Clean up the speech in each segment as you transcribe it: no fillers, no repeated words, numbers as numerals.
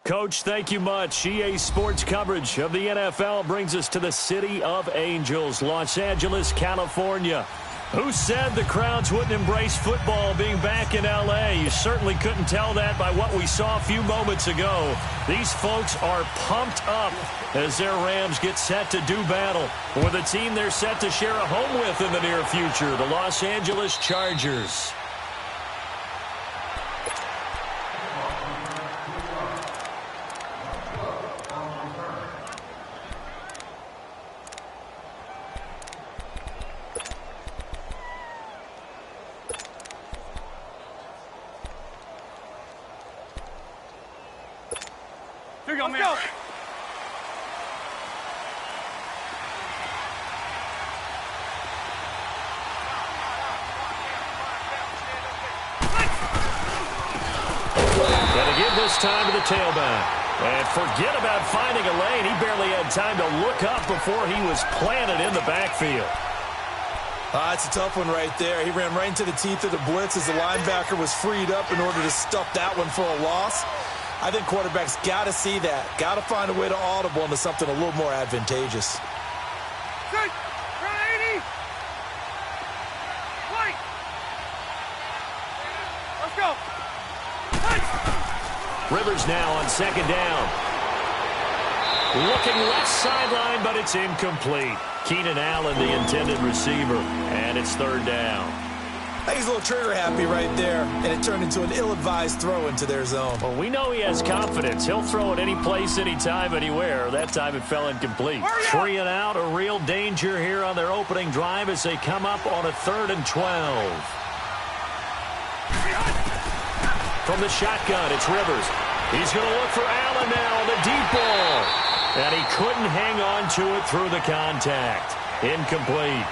Coach, thank you much. EA Sports coverage of the NFL brings us to the City of Angels, Los Angeles, California. Who said the crowds wouldn't embrace football being back in L.A.? You certainly couldn't tell that by what we saw a few moments ago. These folks are pumped up as their Rams get set to do battle with a team they're set to share a home with in the near future, the Los Angeles Chargers. Here you go, man. Go. Gonna give this time to the tailback. And forget about finding a lane. He barely had time to look up before he was planted in the backfield. It's a tough one right there. He ran right into the teeth of the blitz as the linebacker was freed up in order to stuff that one for a loss. I think quarterbacks got to see that. Got to find a way to audible into something a little more advantageous. Good. Run 80. Wait. Let's go. Rivers now on second down. Looking left sideline, but it's incomplete. Keenan Allen, the intended receiver, and it's third down. I think he's a little trigger happy right there, and it turned into an ill-advised throw into their zone. Well, we know he has confidence. He'll throw it any place, anytime, anywhere. That time it fell incomplete. 3 and out, a real danger here on their opening drive as they come up on a 3rd and 12. From the shotgun, it's Rivers. He's going to look for Allen now on the deep ball. And he couldn't hang on to it through the contact. Incomplete.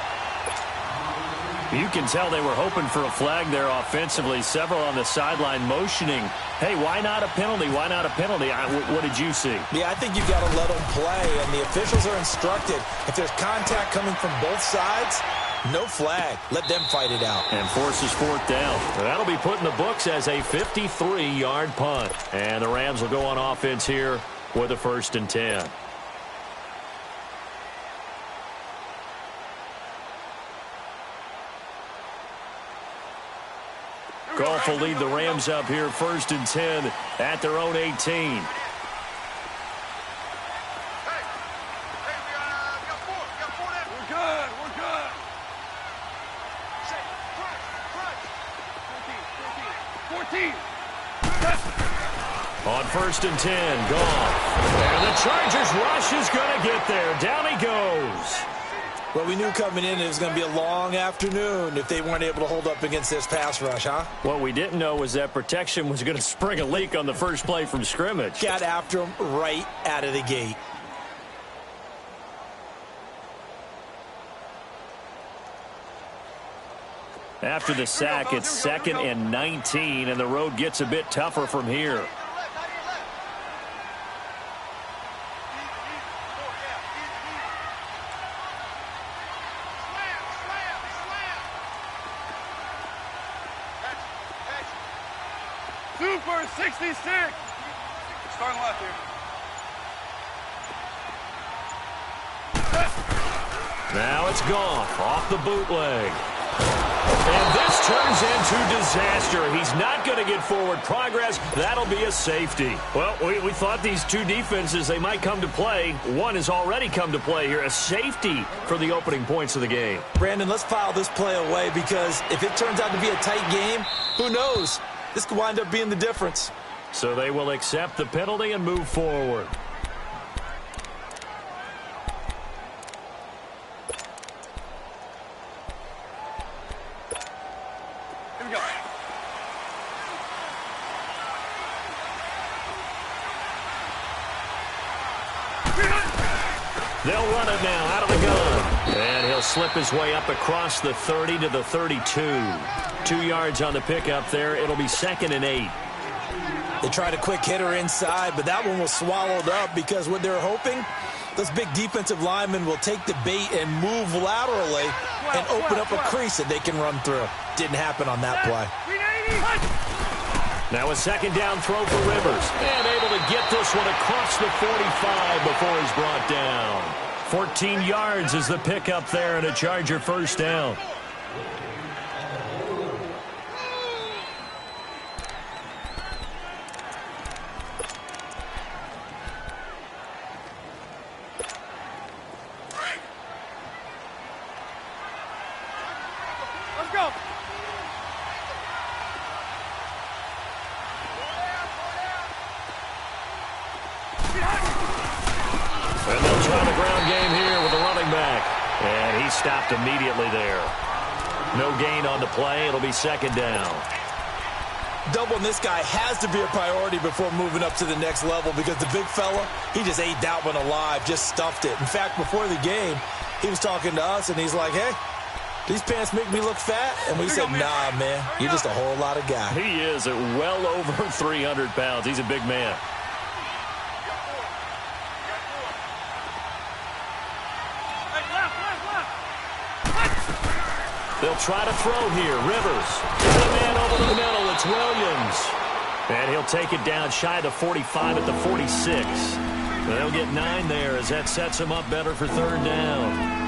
You can tell they were hoping for a flag there offensively. Several on the sideline motioning. Hey, why not a penalty? Why not a penalty? What did you see? Yeah, I think you've got to let them play, and the officials are instructed. If there's contact coming from both sides, no flag. Let them fight it out. And forces 4th down. That'll be put in the books as a 53-yard punt. And the Rams will go on offense here with a 1st and 10. Goff will lead the Rams up here 1st and 10 at their own 18. We're good. We're good. 14. On 1st and 10, Goff. And the Chargers rush is going to get there. Down he goes. Well, we knew coming in it was going to be a long afternoon if they weren't able to hold up against this pass rush, huh? What we didn't know was that protection was going to spring a leak on the first play from scrimmage. Got after him right out of the gate. After the sack, it's 2nd and 19, and the road gets a bit tougher from here. Super 66. Starting left here. Now it's Goff off the bootleg. And this turns into disaster. He's not going to get forward progress. That'll be a safety. Well, we thought these two defenses, they might come to play. One has already come to play here. A safety for the opening points of the game. Brandon, let's file this play away because if it turns out to be a tight game, who knows? This could wind up being the difference. So they will accept the penalty and move forward. Here we go. They'll run it now out of the gun. And he'll slip his way up across the 30 to the 32. 2 yards on the pickup there. It'll be 2nd and 8. They tried a quick hitter inside, but that one was swallowed up because what they're hoping, those big defensive linemen will take the bait and move laterally and open up a crease that they can run through. Didn't happen on that play. Now a second down throw for Rivers. And able to get this one across the 45 before he's brought down. 14 yards is the pickup there and a Charger first down. Let's go. And they'll try the ground game here with the running back. And he stopped immediately there. No gain on the play. It'll be second down. Doubling this guy has to be a priority before moving up to the next level because the big fella, he just ate that one alive, just stuffed it. In fact, before the game, he was talking to us, and he's like, hey, these pants make me look fat? And we said, nah, man, you're just a whole lot of guy. He is at well over 300 pounds. He's a big man. They'll try to throw here. Rivers. The man over the middle. It's Williams. And he'll take it down shy of the 45 at the 46. They'll get 9 there as that sets him up better for third down.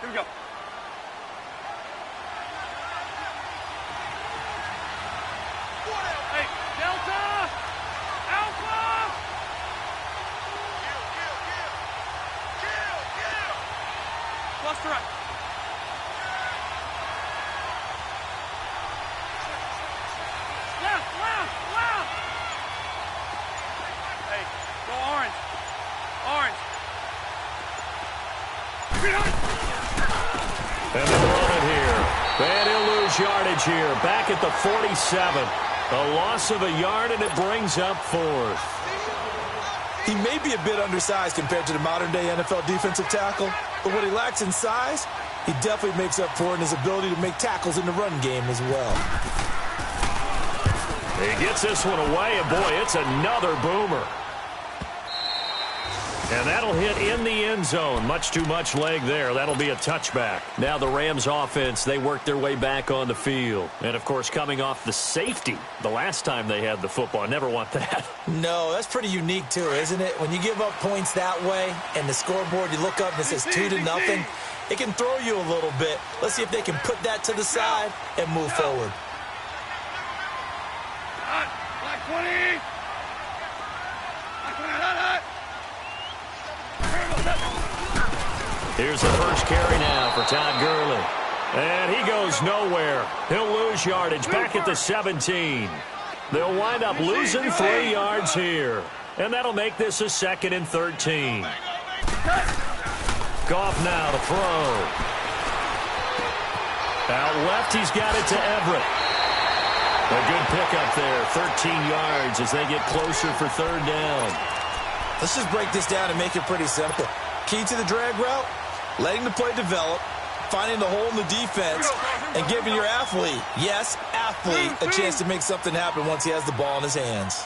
Here we go. Hey, Delta! Alpha! Cluster up. Left! Hey, go orange. Orange. And they'll run it here. And he'll lose yardage here. Back at the 47. A loss of a yard, and it brings up fourth. He may be a bit undersized compared to the modern-day NFL defensive tackle, but what he lacks in size, he definitely makes up for in his ability to make tackles in the run game as well. He gets this one away, and boy, it's another boomer. And that'll hit in the end zone. Much too much leg there. That'll be a touchback. Now the Rams offense, they work their way back on the field. And, of course, coming off the safety the last time they had the football. I never want that. No, that's pretty unique, too, isn't it? When you give up points that way and the scoreboard, you look up and it says 2-0, it can throw you a little bit. Let's see if they can put that to the side and move forward. Black 20! Hot! Here's the first carry now for Todd Gurley. And he goes nowhere. He'll lose yardage back at the 17. They'll wind up losing 3 yards here. And that'll make this a 2nd and 13. Goff now to throw. Out left, he's got it to Everett. A good pickup there, 13 yards as they get closer for third down. Let's just break this down and make it pretty simple. Key to the drag route, letting the play develop, finding the hole in the defense, and giving your athlete, yes, athlete, a chance to make something happen once he has the ball in his hands.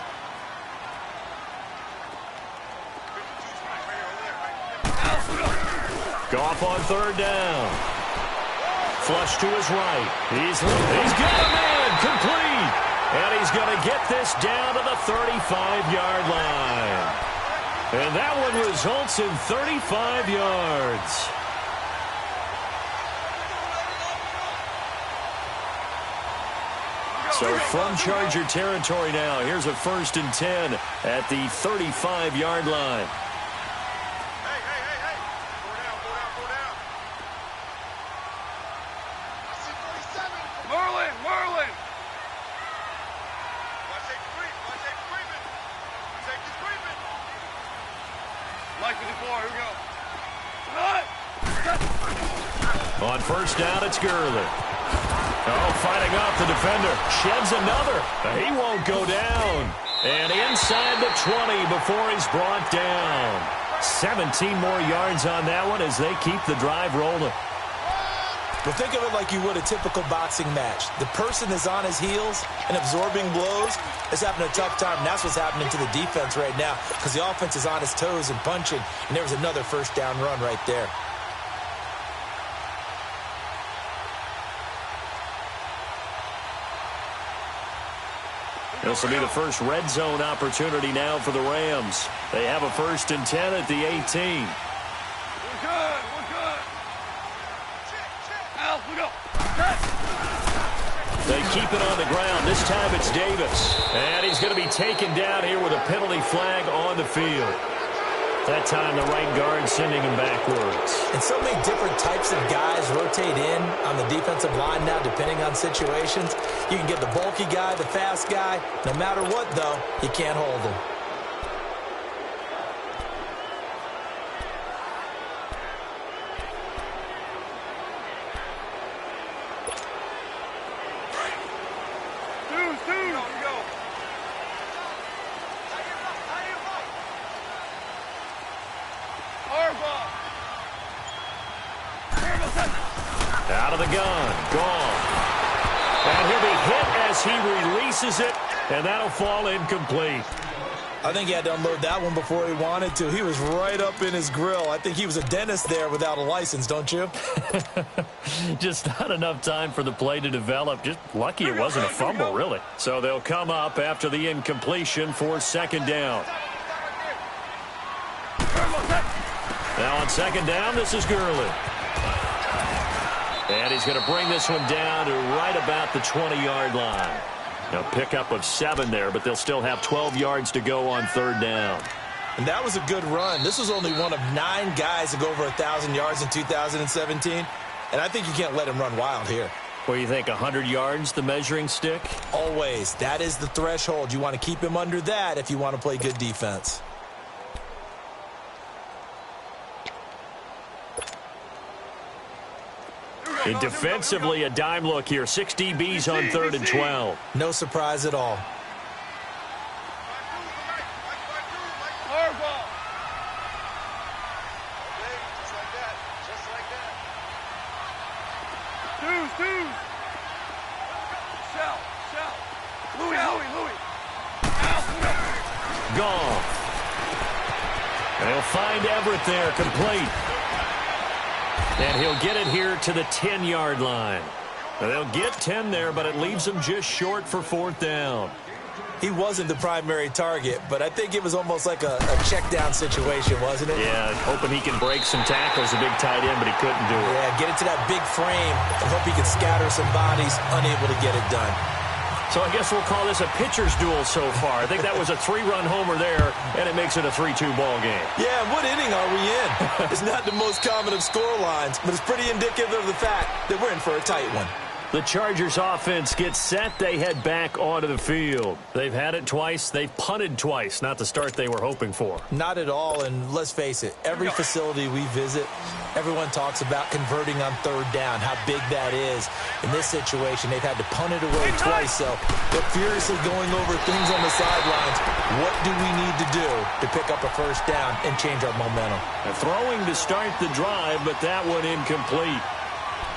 Goff on third down. Flush to his right. He's got a man complete. And he's going to get this down to the 35-yard line. And that one results in 35 yards. So from Charger territory now, here's a 1st and 10 at the 35-yard line. Hey. Go down. I see 47. Merlin. Watch that creeping. Take the creeping. Mike 54, here we go. On first down, it's Gurley. Oh, fighting off the defender. Sheds another. He won't go down. And inside the 20 before he's brought down. 17 more yards on that one as they keep the drive rolling. But think of it like you would a typical boxing match. The person is on his heels and absorbing blows is having a tough time. And that's what's happening to the defense right now because the offense is on his toes and punching. And there was another first down run right there. This will be the first red zone opportunity now for the Rams. They have a 1st and 10 at the 18. We're good. We're good. Al, we go. They keep it on the ground. This time it's Davis. And he's going to be taken down here with a penalty flag on the field. That time the right guard sending him backwards. And so many different types of guys rotate in on the defensive line now depending on situations. You can get the bulky guy, the fast guy. No matter what, though, you can't hold him. Out of the gun. Gone. And he'll be hit as he releases it, and that'll fall incomplete. I think he had to unload that one before he wanted to. He was right up in his grill. I think he was a dentist there without a license, don't you? Just not enough time for the play to develop. Just lucky it wasn't a fumble, really. So they'll come up after the incompletion for 2nd down. Now on 2nd down, this is Gurley. And he's going to bring this one down to right about the 20-yard line. Now pickup of 7 there, but they'll still have 12 yards to go on 3rd down. And that was a good run. This was only one of 9 guys to go over 1,000 yards in 2017. And I think you can't let him run wild here. What do you think, 100 yards, the measuring stick? Always. That is the threshold. You want to keep him under that if you want to play good defense. And defensively, a dime look here. 6 DBs on 3rd and 12. No surprise at all. Gone. And he'll find Everett there, complete. And he'll get it here to the 10-yard line. They'll get 10 there, but it leaves them just short for 4th down. He wasn't the primary target, but I think it was almost like a check-down situation, wasn't it? Yeah, hoping he can break some tackles, a big tight end, but he couldn't do it. Yeah, get into that big frame and hope he can scatter some bodies, unable to get it done. So I guess we'll call this a pitcher's duel so far. I think that was a 3-run homer there, and it makes it a 3-2 ball game. Yeah, what inning are we in? It's not the most common of score lines, but it's pretty indicative of the fact that we're in for a tight one. The Chargers offense gets set. They head back onto the field. They've had it twice. They've punted twice. Not the start they were hoping for. Not at all, and let's face it, every facility we visit, everyone talks about converting on 3rd down, how big that is. In this situation, they've had to punt it away twice, so they're furiously going over things on the sidelines. What do we need to do to pick up a 1st down and change our momentum? They're throwing to start the drive, but that one incomplete.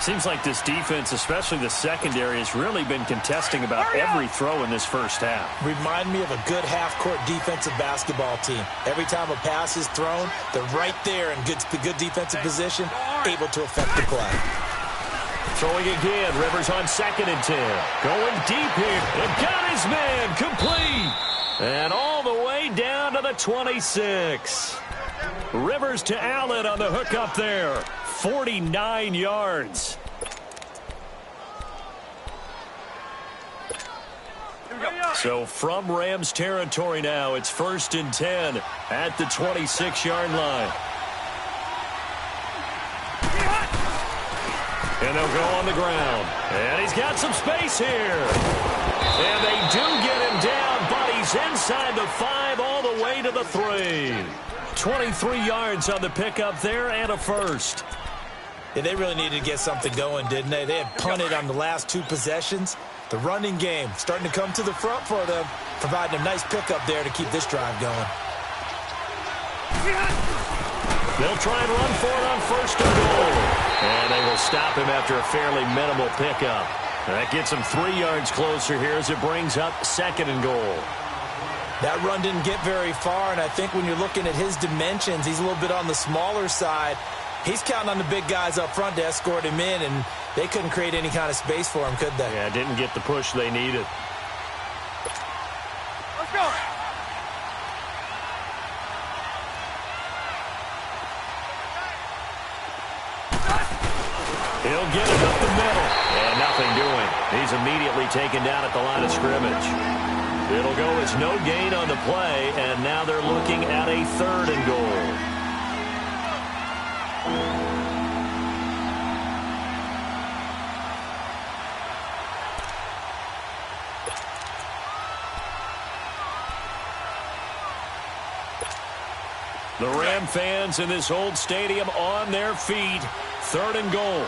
Seems like this defense, especially the secondary, has really been contesting about every throw in this first half. Remind me of a good half-court defensive basketball team. Every time a pass is thrown, they're right there in good defensive position, able to affect the play. Throwing again, Rivers on 2nd and 10. Going deep here, and got his man, complete. And all the way down to the 26. Rivers to Allen on the hook up there. 49 yards. So from Rams territory now, it's 1st and 10 at the 26-yard line. And they'll go on the ground. And he's got some space here. And they do get him down, but he's inside the 5 all the way to the 3. 23 yards on the pickup there and a first. Yeah, they really needed to get something going, didn't they? They had punted on the last 2 possessions. The running game starting to come to the front for them, providing a nice pickup there to keep this drive going. They'll try and run for it on 1st and goal. And they will stop him after a fairly minimal pickup. That gets him 3 yards closer here as it brings up 2nd and goal. That run didn't get very far, and I think when you're looking at his dimensions, he's a little bit on the smaller side. He's counting on the big guys up front to escort him in, and they couldn't create any kind of space for him, could they? Yeah, didn't get the push they needed. Let's go. He'll get it up the middle. And nothing doing. He's immediately taken down at the line of scrimmage. It'll go as no gain on the play, and now they're looking at a 3rd and goal. The Ram fans in this old stadium on their feet. 3rd and goal.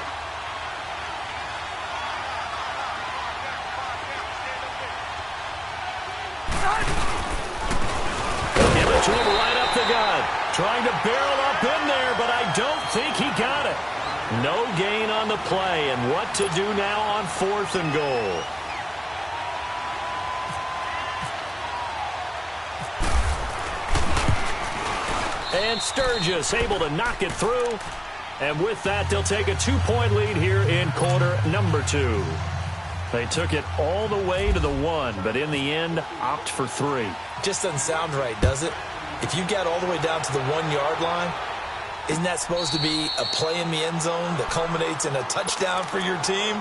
Give it to him right up the gut. Trying to barrel up in there, but I don't think he got it. No gain on the play, and what to do now on 4th and goal. And Sturgis able to knock it through. And with that, they'll take a 2-point lead here in quarter number 2. They took it all the way to the 1, but in the end, opt for 3. Just doesn't sound right, does it? If you get all the way down to the 1-yard line, isn't that supposed to be a play in the end zone that culminates in a touchdown for your team?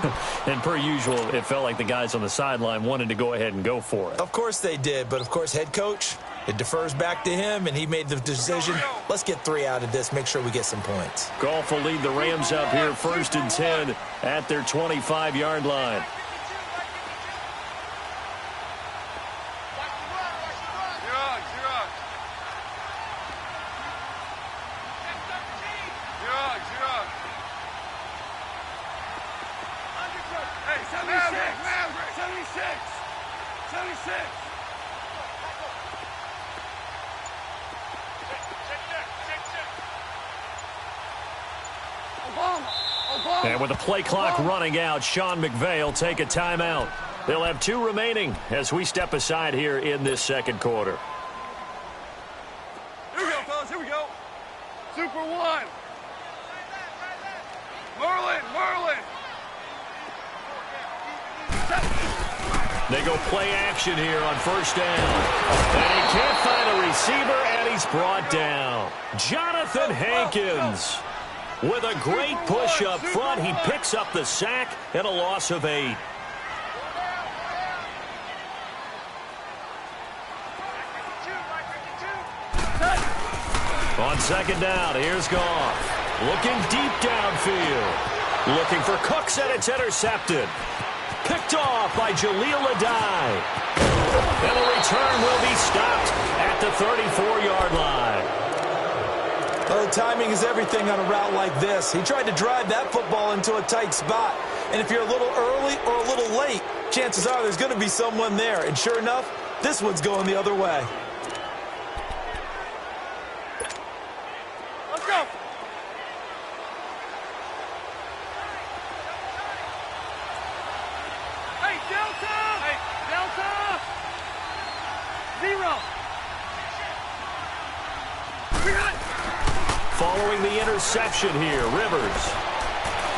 And per usual, it felt like the guys on the sideline wanted to go ahead and go for it. Of course they did, but of course head coach, it defers back to him, and he made the decision, let's get 3 out of this, make sure we get some points. Goff will lead the Rams up here 1st and 10 at their 25-yard line. And with the play clock running out, Sean McVay will take a timeout. They'll have 2 remaining as we step aside here in this 2nd quarter. Here we go, fellas. Here we go. Super 1. Merlin. They go play action here on 1st down. And he can't find a receiver, and he's brought down. Jonathan Hankins. With a great push up front, he picks up the sack and a loss of 8. On 2nd down, here's Goff. Looking deep downfield. Looking for Cooks, and it's intercepted. Picked off by Jaleel Adai. And the return will be stopped at the 34-yard line. Well, timing is everything on a route like this. He tried to drive that football into a tight spot. And if you're a little early or a little late, chances are there's going to be someone there. And sure enough, this one's going the other way. Let's go. Hey, Delta! Hey, Delta! 0. We got it. Following the interception here, Rivers.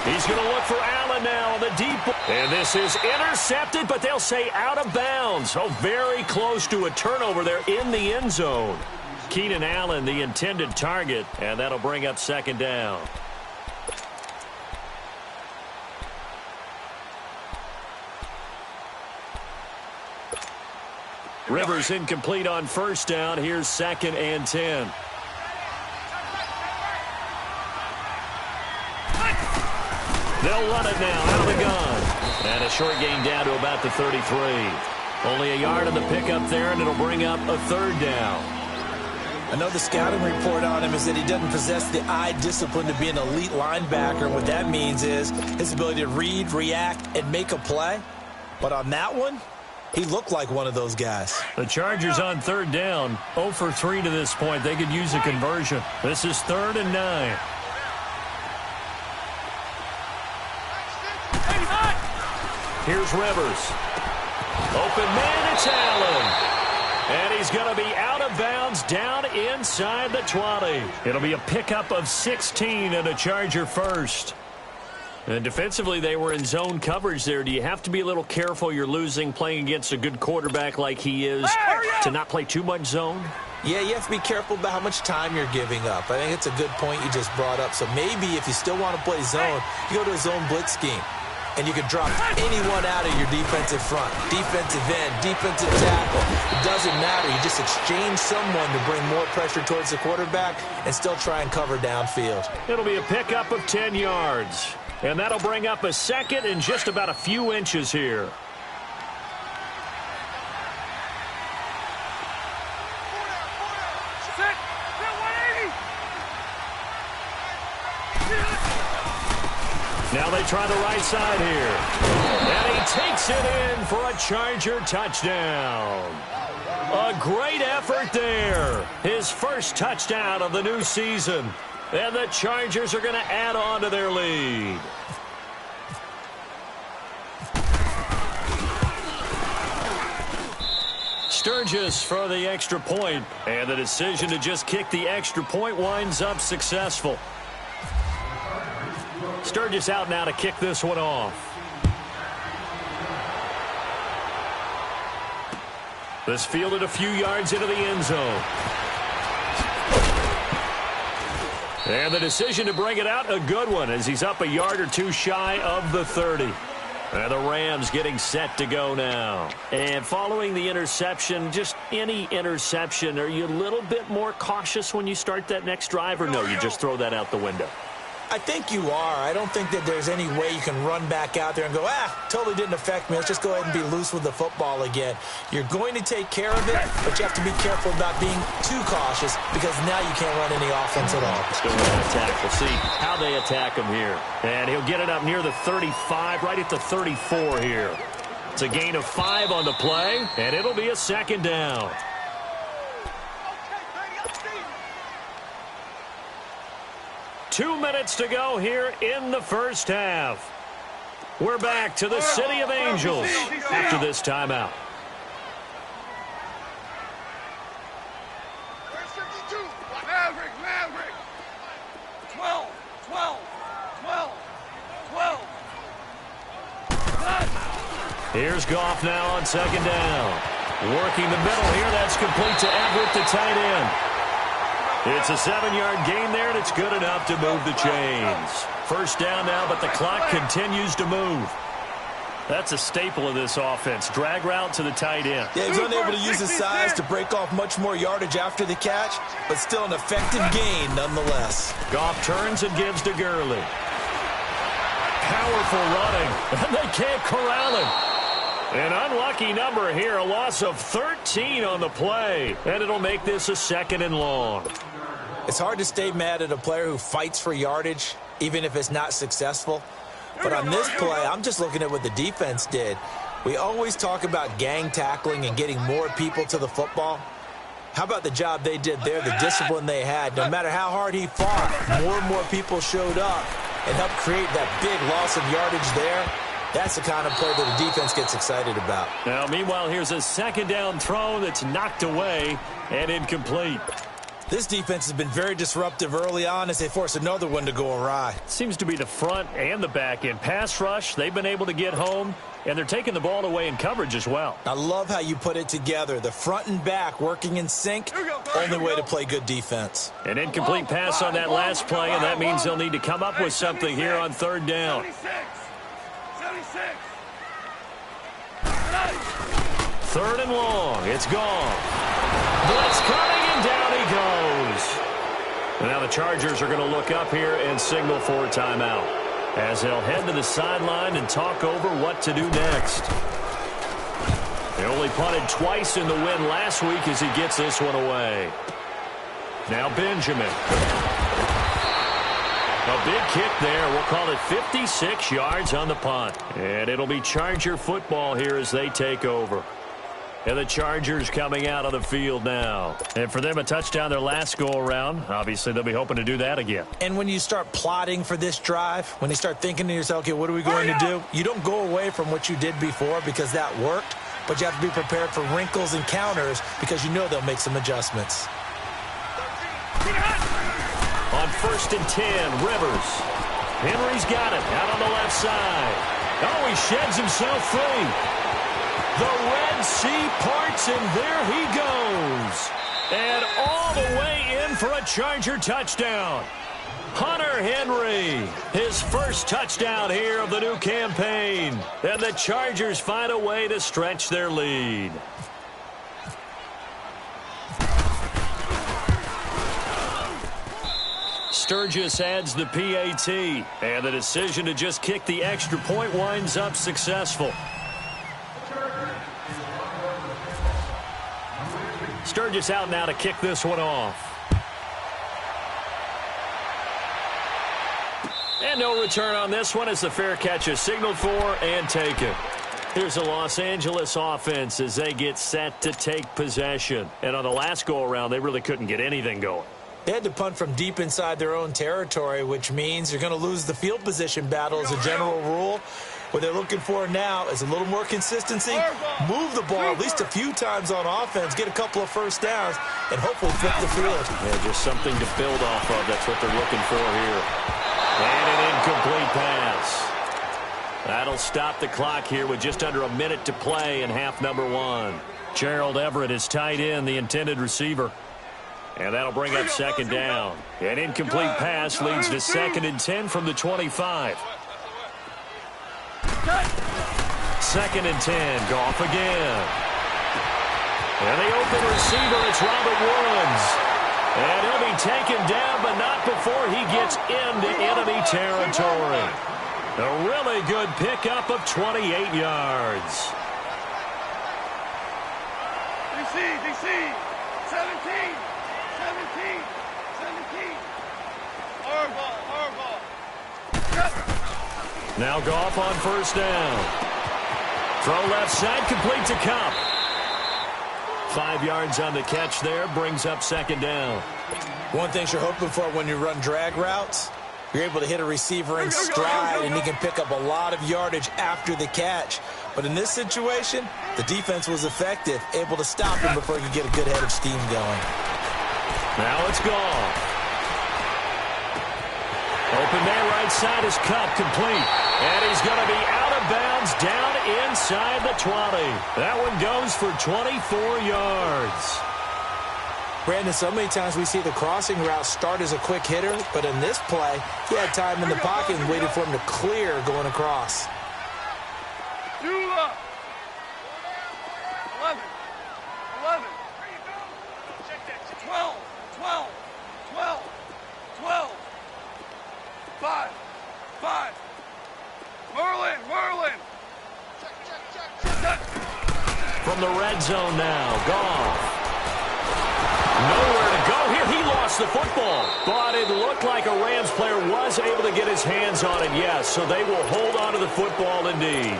He's going to look for Allen now on the deep ball. And this is intercepted, but they'll say out of bounds. Oh, very close to a turnover there in the end zone. Keenan Allen, the intended target, and that'll bring up 2nd down. Rivers incomplete on 1st down. Here's 2nd and 10. They'll run it now out of the gun. And a short gain down to about the 33. Only a yard on the pickup there, and it'll bring up a 3rd down. I know the scouting report on him is that he doesn't possess the eye discipline to be an elite linebacker. And what that means is his ability to read, react, and make a play. But on that one, he looked like one of those guys. The Chargers on 3rd down, 0 for 3 to this point. They could use a conversion. This is 3rd and 9. Here's Rivers. Open man, it's Allen. And he's going to be out of bounds down inside the 20. It'll be a pickup of 16 and a Charger first. And defensively, they were in zone coverage there. Do you have to be a little careful you're losing playing against a good quarterback like he is to not play too much zone? Yeah, you have to be careful about how much time you're giving up. I think it's a good point you just brought up. So maybe if you still want to play zone, you go to a zone blitz scheme. And you can drop anyone out of your defensive front, defensive end, defensive tackle. It doesn't matter. You just exchange someone to bring more pressure towards the quarterback and still try and cover downfield. It'll be a pickup of 10 yards. And that'll bring up a second in just about a few inches here. Now they try the right side here. And he takes it in for a Charger touchdown. A great effort there. His first touchdown of the new season. And the Chargers are going to add on to their lead. Sturgis for the extra point. And the decision to just kick the extra point winds up successful. Sturgis out now to kick this one off. This fielded a few yards into the end zone. And the decision to bring it out, a good one, as he's up a yard or two shy of the 30. And the Rams getting set to go now. And following the interception, just any interception, are you a little bit more cautious when you start that next drive, or no, you just throw that out the window? I think you are. I don't think that there's any way you can run back out there and go, totally didn't affect me. Let's just go ahead and be loose with the football again. You're going to take care of it, but you have to be careful about being too cautious because now you can't run any offense at all. Still going to attack. We'll see how they attack him here. And he'll get it up near the 35, right at the 34 here. It's a gain of 5 on the play, and it'll be a second down. 2 minutes to go here in the first half. We're back to the City of Angels after this timeout. Maverick. 12. Here's Goff now on second down. Working the middle here. That's complete to Everett, the tight end. It's a 7-yard gain there, and it's good enough to move the chains. First down now, but the clock continues to move. That's a staple of this offense. Drag route to the tight end. Yeah, he's unable to use his size to break off much more yardage after the catch, but still an effective gain nonetheless. Goff turns and gives to Gurley. Powerful running, and they can't corral him. An unlucky number here, a loss of 13 on the play, and it'll make this a 2nd and long. It's hard to stay mad at a player who fights for yardage, even if it's not successful. But on this play, I'm just looking at what the defense did. We always talk about gang tackling and getting more people to the football. How about the job they did there, the discipline they had? No matter how hard he fought, more and more people showed up and helped create that big loss of yardage there. That's the kind of play that the defense gets excited about. Now, meanwhile, here's a second down throw that's knocked away and incomplete. This defense has been very disruptive early on as they force another one to go awry. Seems to be the front and the back end. Pass rush, they've been able to get home, and they're taking the ball away in coverage as well. I love how you put it together. The front and back working in sync, only way to play good defense. An incomplete pass on that last play, and that means they'll need to come up with something here on third down. 76. 3rd and long. It's gone. Blitz coming, and down he goes. And now the Chargers are going to look up here and signal for a timeout as they'll head to the sideline and talk over what to do next. They only punted twice in the win last week as he gets this one away. Now Benjamin. A big kick there. We'll call it 56 yards on the punt. And it'll be Charger football here as they take over. And the Chargers coming out on the field now. And for them, a touchdown their last go-around. Obviously, they'll be hoping to do that again. And when you start plotting for this drive, when you start thinking to yourself, okay, what are we going to do? You don't go away from what you did before because that worked, but you have to be prepared for wrinkles and counters because you know they'll make some adjustments. On 1st and 10, Rivers. Henry's got it out on the left side. Oh, he sheds himself free. The Red Sea parts, and there he goes. And all the way in for a Charger touchdown. Hunter Henry, his first touchdown here of the new campaign. And the Chargers find a way to stretch their lead. Sturgis adds the PAT, and the decision to just kick the extra point winds up successful. Sturgis out now to kick this one off. And no return on this one as the fair catch is signaled for and taken. Here's the Los Angeles offense as they get set to take possession. And on the last go-around, they really couldn't get anything going. They had to punt from deep inside their own territory, which means you're going to lose the field position battle as a general rule. What they're looking for now is a little more consistency, move the ball at least a few times on offense, get a couple of first downs, and hopefully flip the field. Yeah, just something to build off of. That's what they're looking for here. And an incomplete pass. That'll stop the clock here with just under a minute to play in half number 1. Gerald Everett is tight end, the intended receiver. And that'll bring up 2nd down. An incomplete pass leads to 2nd and 10 from the 25. 2nd and 10. Goff again. And the open receiver, it's Robert Woods. And he'll be taken down, but not before he gets into enemy territory. A really good pickup of 28 yards. DC, 17. Hardball. Now Goff on 1st down. Throw left side, complete to Kupp. 5 yards on the catch there, brings up 2nd down. One thing you're hoping for when you run drag routes, you're able to hit a receiver in stride, and he can pick up a lot of yardage after the catch. But in this situation, the defense was effective, able to stop him before he could get a good head of steam going. Now it's Goff. Open man right side is Kupp, complete. And he's going to be out of bounds down inside the 20. That one goes for 24 yards. Brandon, so many times we see the crossing route start as a quick hitter, but in this play, he had time in the pocket and waited for him to clear going across. 11. 12. 5. Merlin. From the red zone now, Goff. Nowhere to go here. He lost the football. But it looked like a Rams player was able to get his hands on it, yes. So they will hold on to the football indeed.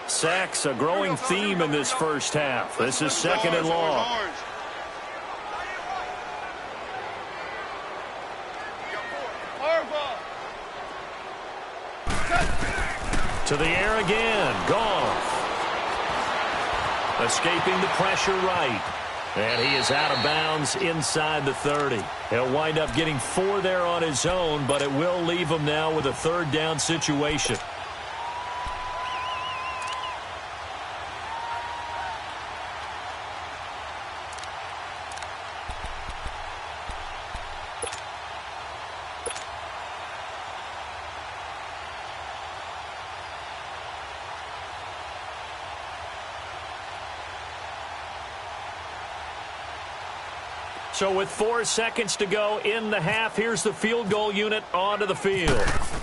Sacks, a growing theme in this first half. This is 2nd and long. To the air again. Goff. Escaping the pressure right. And he is out of bounds inside the 30. He'll wind up getting 4 there on his own, but it will leave him now with a 3rd down situation. So with 4 seconds to go in the half, here's the field goal unit onto the field.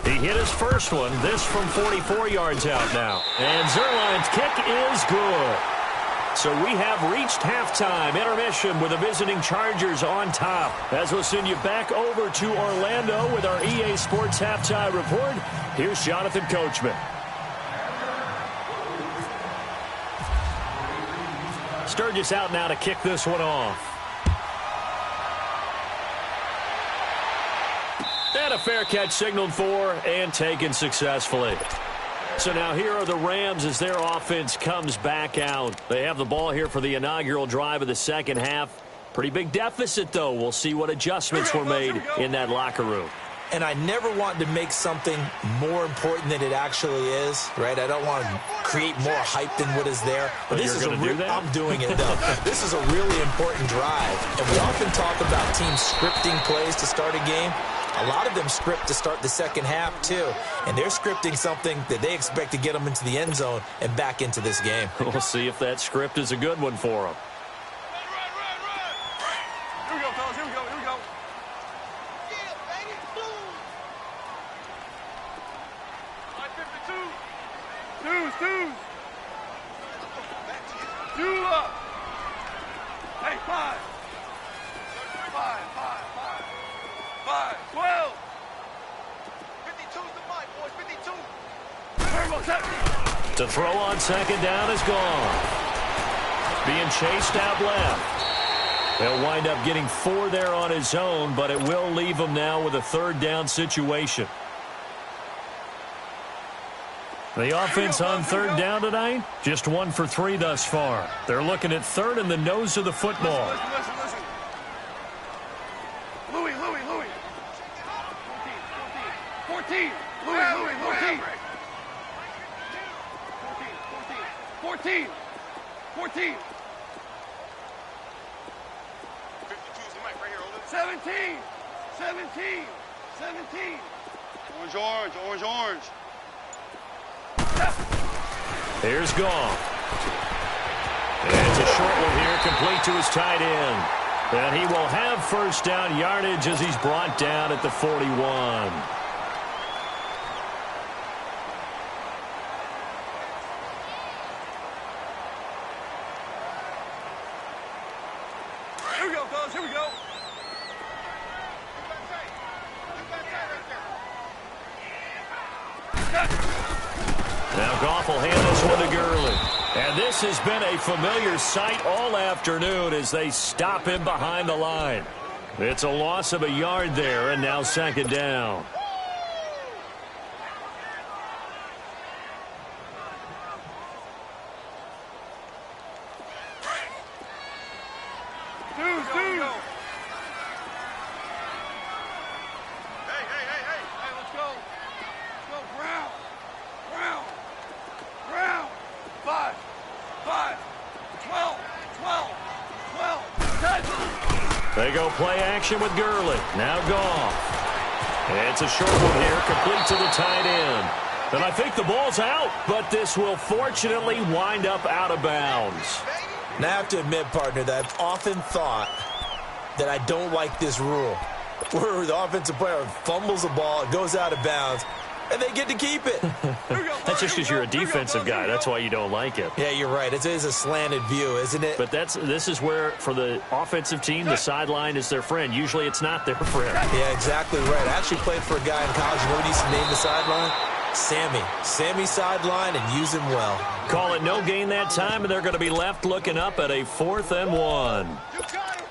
He hit his first one, this from 44 yards out now. And Zerline's kick is good. So we have reached halftime, intermission with the visiting Chargers on top. As we'll send you back over to Orlando with our EA Sports Halftime Report, here's Jonathan Coachman. Sturgis out now to kick this one off. And a fair catch signaled for and taken successfully. So now here are the Rams as their offense comes back out. They have the ball here for the inaugural drive of the second half. Pretty big deficit, though. We'll see what adjustments were made in that locker room. And I never want to make something more important than it actually is, right? I don't want to create more hype than what is there. But this is I'm doing it, though. This is a really important drive. And we often talk about teams scripting plays to start a game. A lot of them script to start the second half, too. And they're scripting something that they expect to get them into the end zone and back into this game. We'll see if that script is a good one for them. Here we go, fellas. Here we go. Twos. Two up. Hey, five. 12. 52's the mic, boys. 52. To throw on second down is gone. Being chased out left. He'll wind up getting 4 there on his own, but it will leave him now with a third down situation. The offense on third down tonight, just 1 for 3 thus far. They're looking at third in the nose of the football. Listen. Louis. 14. Louis. 14. 14. 52's the mic right here, hold it. 17. Orange. Here's Goff. And it's a short one here, complete to his tight end. And he will have first down yardage as he's brought down at the 41. Here we go, fellas. Here we go. Now Goff will hand this one to Gurley. And this has been a familiar sight all afternoon as they stop him behind the line. It's a loss of a yard there, and now second down. They go play action with Gurley. Now Goff. It's a short one here, complete to the tight end. And I think the ball's out, but this will fortunately wind up out of bounds. Now, I have to admit, partner, that I've often thought that I don't like this rule, where the offensive player fumbles the ball, it goes out of bounds, and they get to keep it. That's just because you're a defensive guy. That's why you don't like it. Yeah, you're right. It is a slanted view, isn't it? But this is where, for the offensive team, the sideline is their friend. Usually it's not their friend. Yeah, exactly right. I actually played for a guy in college. You know what he used to name the sideline? Sammy. Sammy sideline, and use him well. Call it no gain that time, and they're going to be left looking up at a 4th and 1. You got him.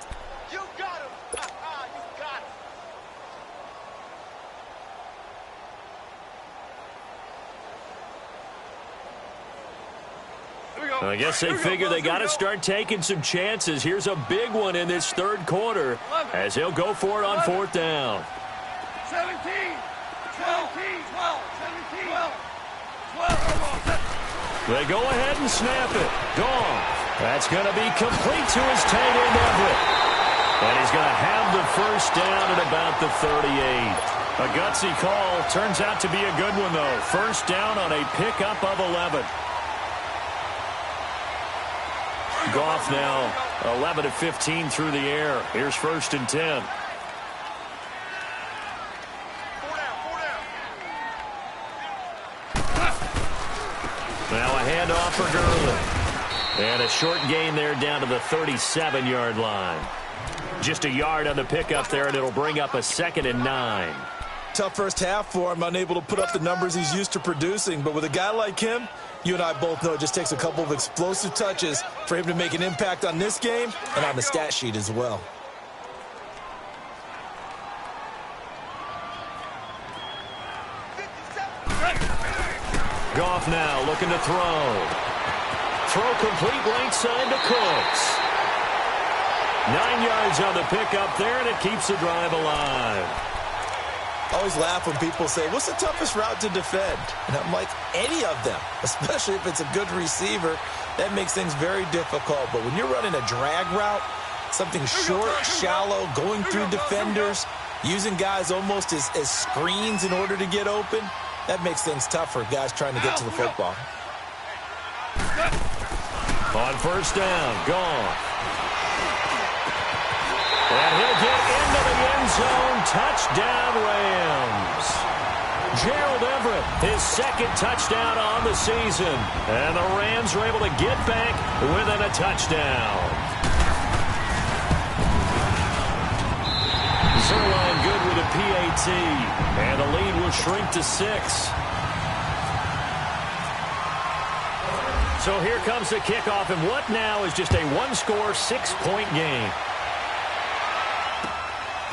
You got him. You got him. I guess they figure they got to start taking some chances. Here's a big one in this third quarter as he'll go for it on 4th down. 17, 12, 12, 17, 12. They go ahead and snap it. Goff. That's going to be complete to his tight end Everett. And he's going to have the first down at about the 38. A gutsy call. Turns out to be a good one, though. First down on a pickup of 11. Goff now 11 of 15 through the air. Here's 1st and 10. Now a handoff for Gurley. And a short gain there down to the 37-yard line. Just a yard on the pickup there, and it'll bring up a 2nd and 9. Tough first half for him, unable to put up the numbers he's used to producing. But with a guy like him, you and I both know it just takes a couple of explosive touches for him to make an impact on this game and on the stat sheet as well. Goff now looking to throw. Throw complete right side to Cooks. 9 yards on the pickup there, and it keeps the drive alive. I always laugh when people say, what's the toughest route to defend? And I'm like, any of them, especially if it's a good receiver. That makes things very difficult. But when you're running a drag route, something short, shallow, going through defenders, using guys almost as screens in order to get open, that makes things tough for guys trying to get to the football. On first down, Goff. And he'll get into the end zone. Touchdown, Rams. Gerald Everett, his 2nd touchdown on the season. And the Rams are able to get back within a touchdown. Zerline good with a PAT. And the lead will shrink to 6. So here comes the kickoff. And what now is just a one-score, 6-point game.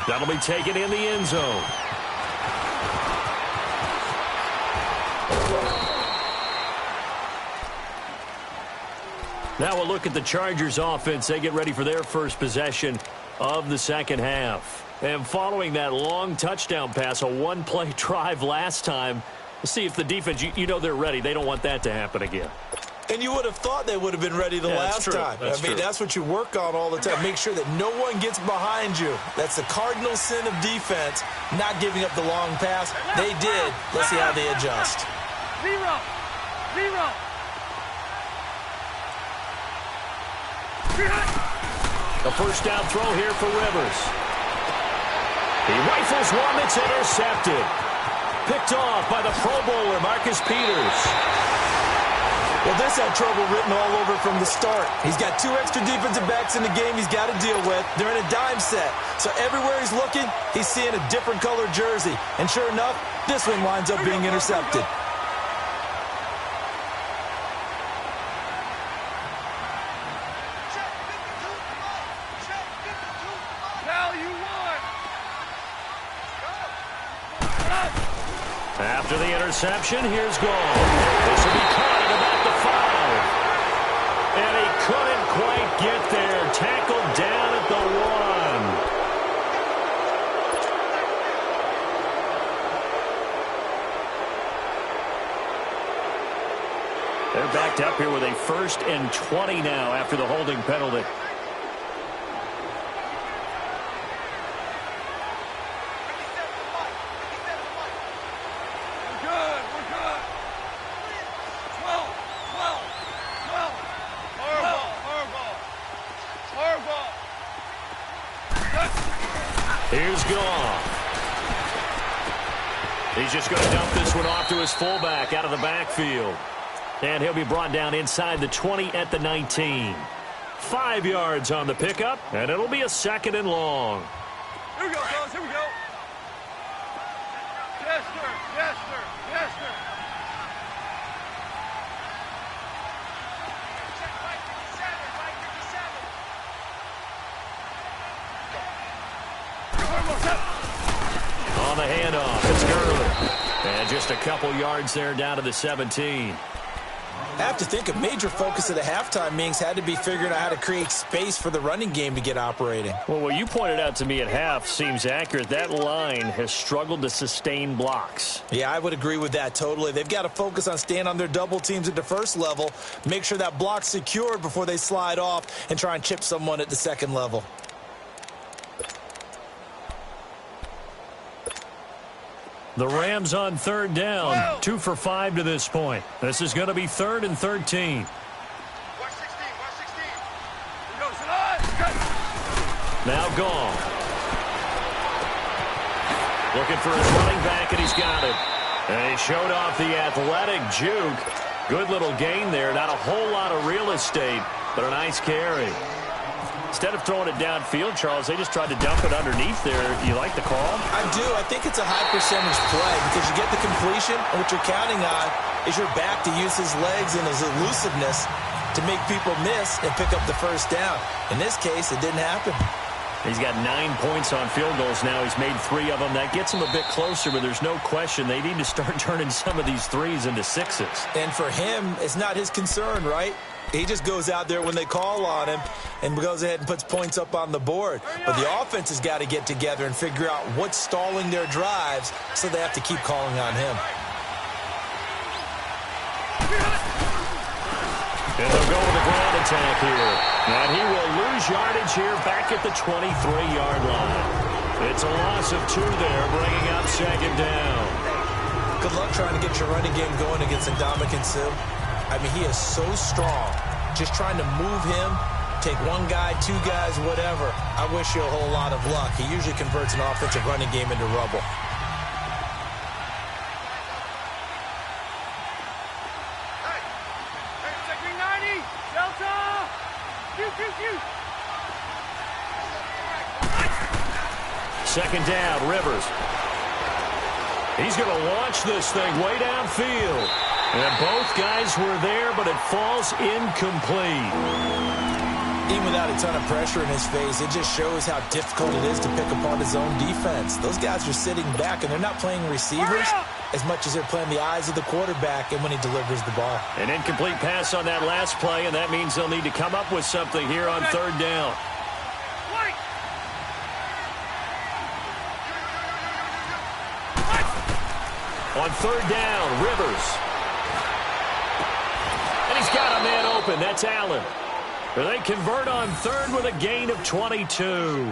That'll be taken in the end zone. Now we'll look at the Chargers offense. They get ready for their first possession of the second half. And following that long touchdown pass, a one-play drive last time, we'll see if the defense, you know they're ready. They don't want that to happen again. And you would have thought they would have been ready the last time. That's what you work on all the time. Make sure that no one gets behind you. That's the cardinal sin of defense, not giving up the long pass. They did. Let's see how they adjust. Zero. A first down throw here for Rivers. He rifles one that's intercepted. Picked off by the Pro Bowler, Marcus Peters. Well, this had trouble written all over from the start. He's got 2 extra defensive backs in the game he's got to deal with. They're in a dime set. So everywhere he's looking, he's seeing a different colored jersey. And sure enough, this one winds up being intercepted. After the interception, here's Goff. This will be caught at about the 5. And he couldn't quite get there. Tackled down at the 1. They're backed up here with a 1st and 20 now after the holding penalty. Here's Goff. He's just going to dump this one off to his fullback out of the backfield. And he'll be brought down inside the 20 at the 19. 5 yards on the pickup, and it'll be a 2nd and long. Here we go, fellas. Here we go. Yes, sir. Yes, sir. Yes, sir. On the handoff, it's Gurley. And just a couple yards there down to the 17. I have to think a major focus of the halftime meetings had to be figuring out how to create space for the running game to get operating. Well, what you pointed out to me at half seems accurate. That line has struggled to sustain blocks. Yeah, I would agree with that totally. They've got to focus on staying on their double teams at the first level, make sure that block's secured before they slide off and try and chip someone at the second level. The Rams on 3rd down, 2 for 5 to this point. This is going to be 3rd and 13. Watch 16, watch 16. Here goes it on. Now Goff. Looking for his running back, and he's got it. And he showed off the athletic juke Good little gain there. Not a whole lot of real estate, but a nice carry. Instead of throwing it downfield, Charles, they just tried to dump it underneath there. You like the call? I do. I think it's a high percentage play because you get the completion, and what you're counting on is your back to use his legs and his elusiveness to make people miss and pick up the first down. In this case, it didn't happen. He's got 9 points on field goals now. He's made 3 of them. That gets him a bit closer, but there's no question they need to start turning some of these threes into 6s. And for him, it's not his concern, right? He just goes out there when they call on him and goes ahead and puts points up on the board. But the offense has got to get together and figure out what's stalling their drives, so they have to keep calling on him. And they'll go with a ground attack here. And he will lose yardage here back at the 23-yard line. It's a loss of 2 there, bringing up 2nd down. Good luck trying to get your running game going against Ndamukong Suh. I mean, he is so strong. Just trying to move him, take 1 guy, 2 guys, whatever. I wish you a whole lot of luck. He usually converts an offensive running game into rubble. Second down, Rivers. He's going to launch this thing way downfield. And both guys were there, but it falls incomplete. Even without a ton of pressure in his face, it just shows how difficult it is to pick apart his own defense. Those guys are sitting back, and they're not playing receivers as much as they're playing the eyes of the quarterback and when he delivers the ball. An incomplete pass on that last play, and that means they'll need to come up with something here on 3rd down. On 3rd down, Rivers. And he's got a man open. That's Allen. They convert on 3rd with a gain of 22.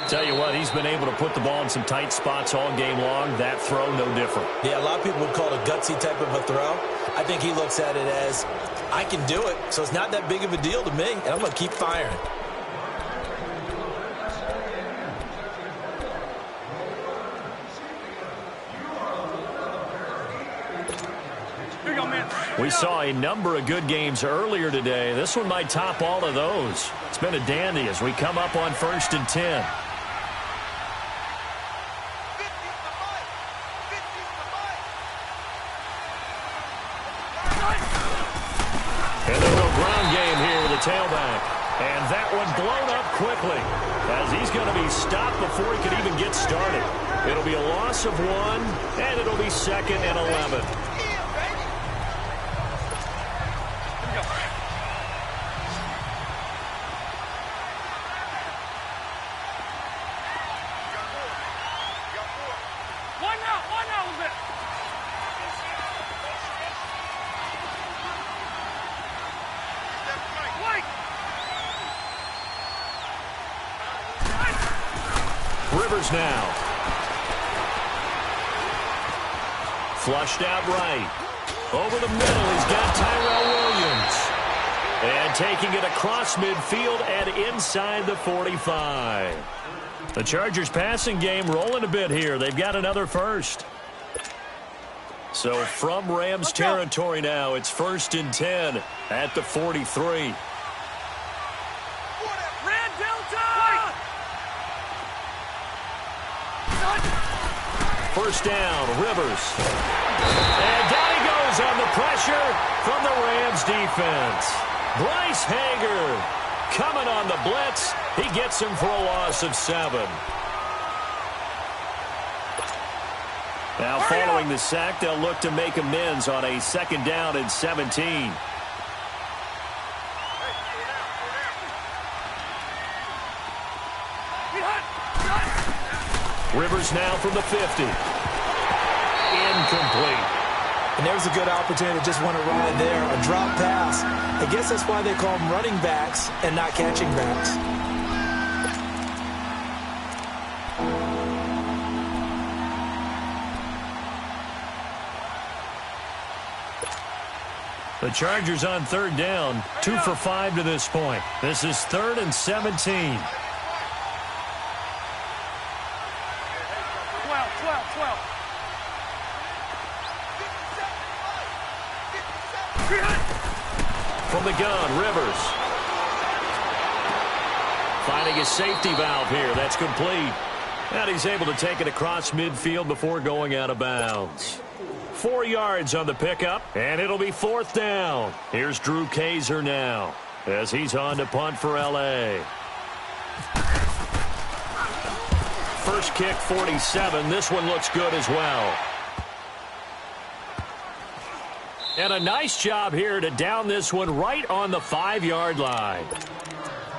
Tell you what, he's been able to put the ball in some tight spots all game long. That throw, no different. Yeah, a lot of people would call it a gutsy type of a throw. I think he looks at it as, I can do it, so it's not that big of a deal to me, and I'm going to keep firing. We saw a number of good games earlier today. This one might top all of those. It's been a dandy as we come up on 1st and 10. And they'll go ground game here with a tailback. And that one blown up quickly as he's going to be stopped before he can even get started. It'll be a loss of 1, and it'll be 2nd and 11. Rivers now. Flushed out right. Over the middle, he's got Tyrell Williams. And taking it across midfield and inside the 45. The Chargers passing game rolling a bit here. They've got another first. So from Rams territory now, it's 1st and 10 at the 43. First down, Rivers. And down he goes on the pressure from the Rams defense. Bryce Hager coming on the blitz. He gets him for a loss of 7. Now following the sack, they'll look to make amends on a 2nd down and 17. Rivers now from the 50. Incomplete. And there's a good opportunity to just want to ride there. A drop pass. I guess that's why they call them running backs and not catching backs. The Chargers on 3rd down. 2 for 5 to this point. This is 3rd and 17. 12. From the gun, Rivers. Finding his safety valve here. That's complete. And he's able to take it across midfield before going out of bounds. 4 yards on the pickup, and it'll be 4th down. Here's Drew Kaiser now as he's on to punt for L.A. First kick, 47. This one looks good as well. And a nice job here to down this one right on the 5-yard line.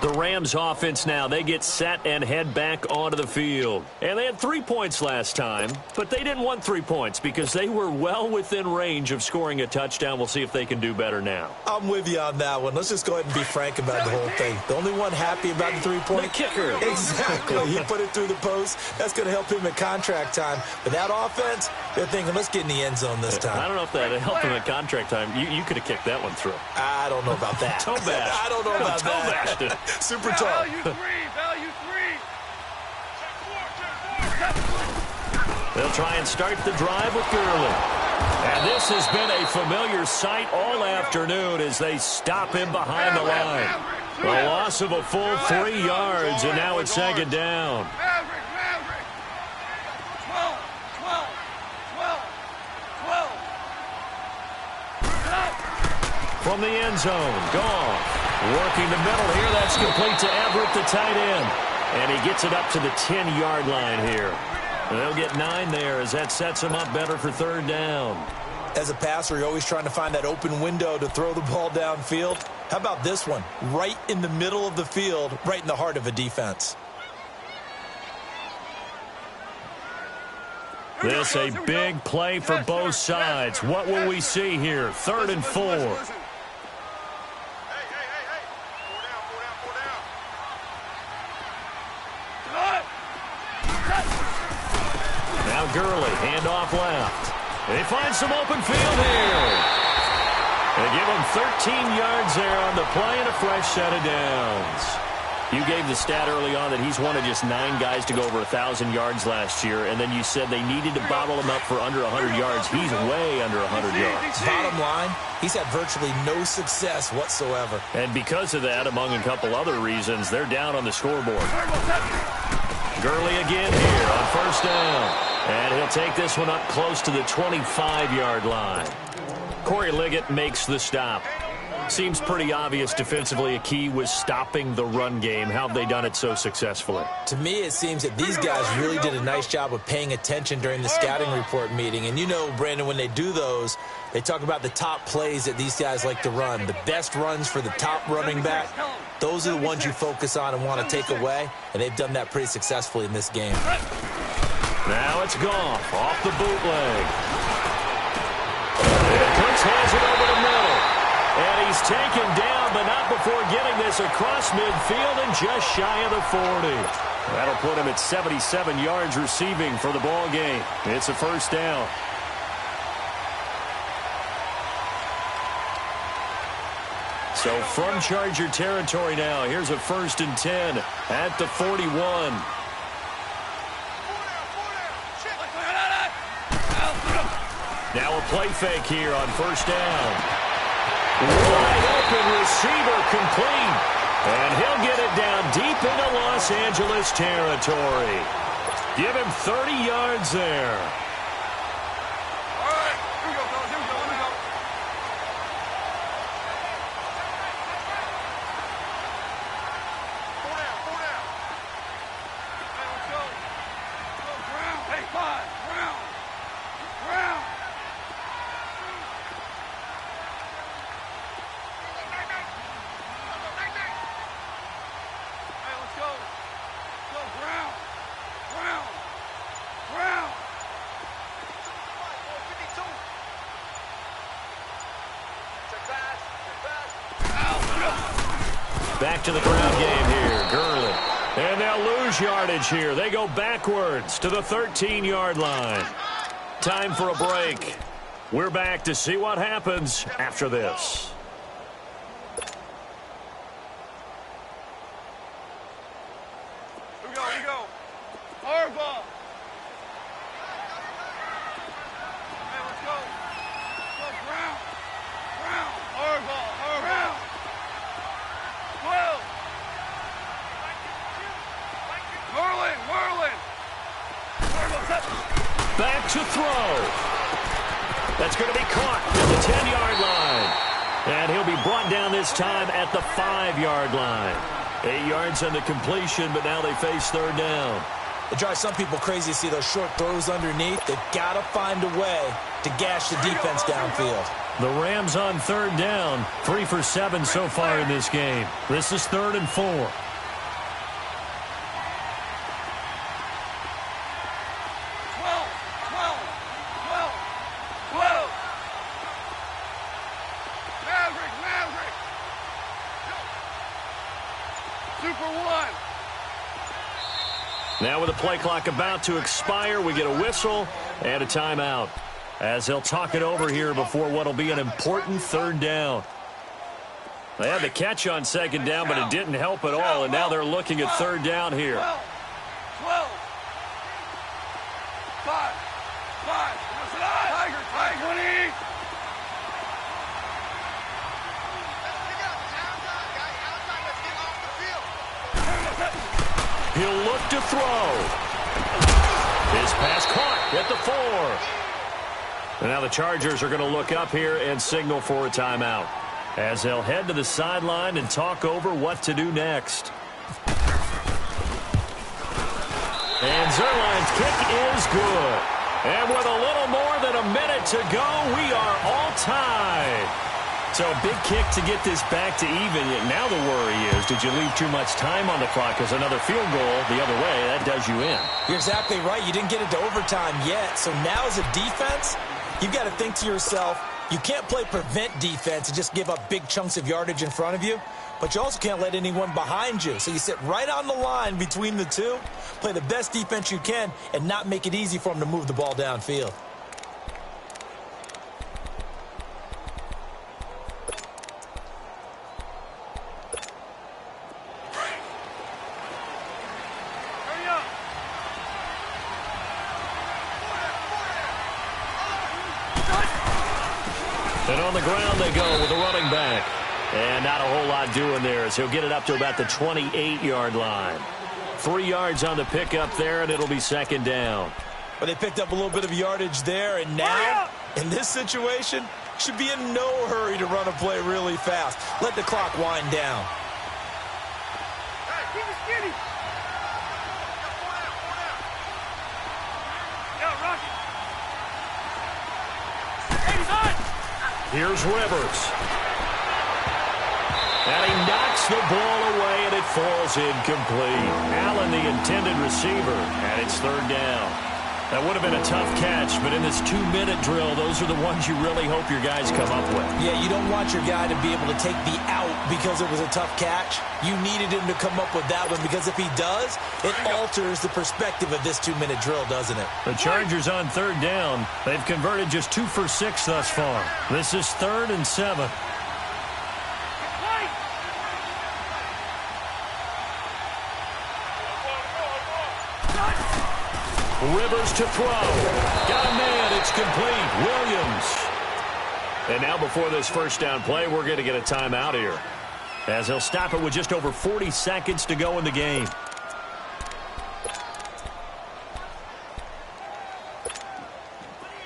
The Rams offense now, they get set and head back onto the field. And they had 3 points last time, but they didn't want 3 points because they were well within range of scoring a touchdown. We'll see if they can do better now. I'm with you on that one. Let's just go ahead and be frank about the whole thing. The only one happy about the 3-point? The kicker. Exactly. He put it through the post. That's going to help him at contract time. But that offense, they're thinking, let's get in the end zone this time. I don't know if that helped him at contract time. You could have kicked that one through. I don't know about that. Toe bash. I don't know about that. Toe bashed it. Super tall. Value 3. They'll try and start the drive with Gurley. And this has been a familiar sight all afternoon as they stop him behind the line. A loss of a full 3 yards, and now it's 2nd down. Maverick. 12. From the end zone, Goff. Working the middle here, that's complete to Everett, the tight end. And he gets it up to the 10-yard line here. And they'll get 9 there as that sets him up better for 3rd down. As a passer, you're always trying to find that open window to throw the ball downfield. How about this one? Right in the middle of the field, right in the heart of a defense. This a big play for both sides. What will we see here? 3rd and 4. Now Gurley, handoff left. They find some open field here. They give him 13 yards there on the play and a fresh set of downs. You gave the stat early on that he's one of just 9 guys to go over 1,000 yards last year, and then you said they needed to bottle him up for under 100 yards. He's way under 100 yards. Bottom line, he's had virtually no success whatsoever. And because of that, among a couple other reasons, they're down on the scoreboard. Gurley again here on 1st down. And he'll take this one up close to the 25-yard line. Corey Liggett makes the stop. Seems pretty obvious defensively a key was stopping the run game. How have they done it so successfully? To me, it seems that these guys really did a nice job of paying attention during the scouting report meeting. And you know, Brandon, when they do those, they talk about the top plays that these guys like to run. The best runs for the top running back, those are the ones you focus on and want to take away. And they've done that pretty successfully in this game. Now it's Goff off the bootleg. And Cooks has it over the middle. And he's taken down, but not before getting this across midfield and just shy of the 40. That'll put him at 77 yards receiving for the ball game. It's a 1st down. So from Charger territory now, here's a 1st and 10 at the 41. Now a play fake here on 1st down. Wide open receiver complete. And he'll get it down deep into Los Angeles territory. Give him 30 yards there. All right, here we go, fellas. Here we go. Let me go. Four down. Hey, let's go. Go, Brown. Hey, 5. Brown. Hey, let's go. Go, Brown. Back to the ground game here. Gurley. And they'll lose yardage here. They go backwards to the 13-yard line. Time for a break. We're back to see what happens after this. Here we go. Harbaugh. Hey, let's go. Go, Brown. Back to throw. That's going to be caught at the 10-yard line. And he'll be brought down this time at the 5-yard line. 8 yards on the completion, but now they face third down. It drives some people crazy to see those short throws underneath. They've got to find a way to gash the defense downfield. The Rams on third down. 3 for 7 so far in this game. This is 3rd and 4. 12. Maverick. Super 1. Now with the play clock about to expire, we get a whistle and a timeout as they'll talk it over here before what will be an important third down. They had the catch on second down, but it didn't help at all, and now they're looking at third down here. 12. 5. Tiger. 20. He'll look to throw. His pass caught at the 4. And now the Chargers are going to look up here and signal for a timeout as they'll head to the sideline and talk over what to do next. And Zerline's kick is good. And with a little more than a minute to go, we are all tied. So a big kick to get this back to even. Now the worry is, did you leave too much time on the clock? Because another field goal the other way, that does you in. You're exactly right. You didn't get it to overtime yet. So now as a defense, you've got to think to yourself, you can't play prevent defense and just give up big chunks of yardage in front of you. But you also can't let anyone behind you. So you sit right on the line between the two, play the best defense you can, and not make it easy for them to move the ball downfield. And on the ground they go with a running back. And not a whole lot doing there as he'll get it up to about the 28-yard line. 3 yards on the pickup there, and it'll be second down. But they picked up a little bit of yardage there, and now, in this situation, should be in no hurry to run a play really fast. Let the clock wind down. Hey, keep it skinny. Yeah, Rocky. Hey, he's on. Here's Rivers. And he knocks the ball away, and it falls incomplete. Allen, the intended receiver, and it's third down. That would have been a tough catch, but in this 2-minute drill, those are the ones you really hope your guys come up with. Yeah, you don't want your guy to be able to take the out because it was a tough catch. You needed him to come up with that one because if he does, it alters the perspective of this 2-minute drill, doesn't it? The Chargers on third down. They've converted just 2 for 6 thus far. This is 3rd and 7. Rivers to throw. Got a man. It's complete. Williams. And now before this first down play, we're going to get a timeout here, as they'll stop it with just over 40 seconds to go in the game.